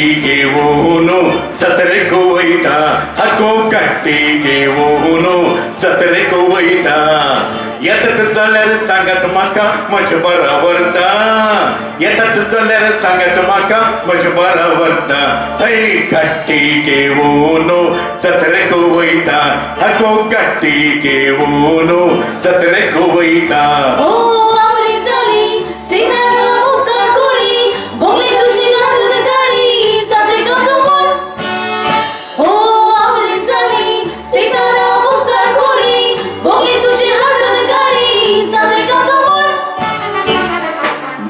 ಗಟ್ಟಿಗೆ ಓನು ಸತರೆ ಕೋಯ್ತ ಹಕೋ ಗಟ್ಟಿಗೆ ಓನು ಸತರೆ ಕೋಯ್ತ येतात जाल्यार सांगात म्हाका म्हजे बरा व्हरता येतात जाल्यार सांगात म्हाका म्हजे बरा व्हरता हय गट्टी घेवून जत्रेक वयता हागो गट्टी घेवून जत्रेक वयता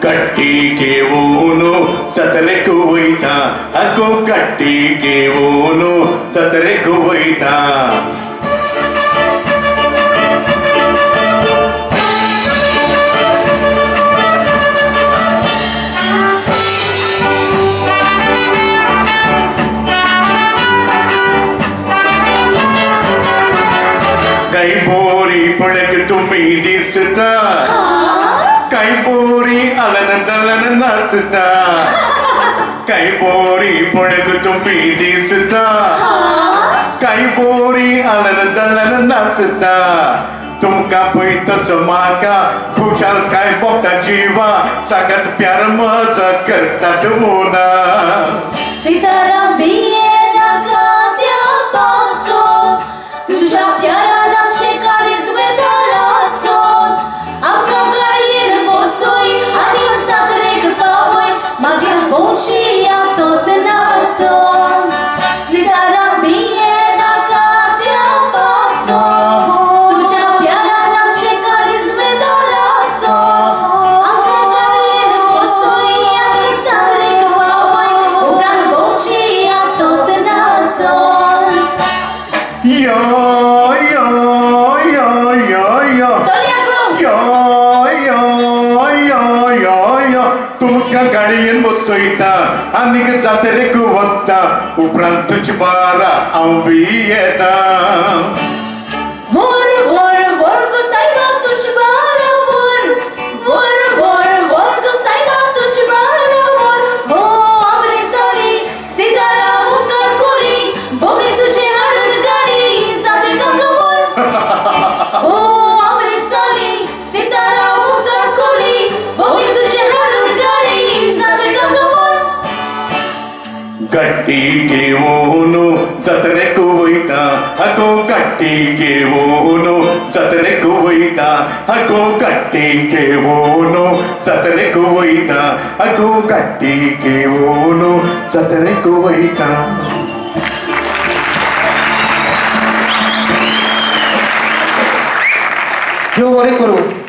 गट्टी घेवून जत्रेक वयता हागो गट्टी घेवून जत्रेक वयता काही बोरी पळक तुम्ही दिसता काही बोरी आलन दलन नाचता काही बोरी पळक तुम्ही दिसता काही बोरी आलन दलन नाचता तुमका पळयतच म्हाका खुशाल काय बोका जिवा सांगात प्यार मजा करतात उना सीताराम बियेना कात्या पासोन तुझ्या प्यारान आमचे काळीज वेदलासोन आमच्या गाडयेर बसोय आनी सातरेक पावय मागीर बोंची आसोत नाचोन सीताराम बियेना कात्या पासोन तुझ्या प्यारान आमचे काळीज वेदलासोन आमच्या गाडयेर बसोय आनी सातरेक पावय उपरांत बोंची आसोत नाचोन यो यो यो यो यो यो यो यो यो यो तुमच्या गाडयेन बसयता आनीक जात्रेक वता उपरांत तुजी बारा हांव बी येता Vor, vor, vor, go saiba tuj barabar. Vor, vor, vor, go saiba tuj barabar. Oh, amri sali, sitaram ukar kuri. Bogli tujhe hadun gadi, sadre kamkamor. Oh, amri sali, sitaram ukar kuri. Bogli tujhe hadun gadi, sadre kamkamor. गट्टी घेवून जत्रेक वयता हागो गट्टी घेवून जत्रेक वयता हागो गट्टी घेवून जत्रेक वयता हागो गट्टी घेवून जत्रेक वयता देव बरें करूं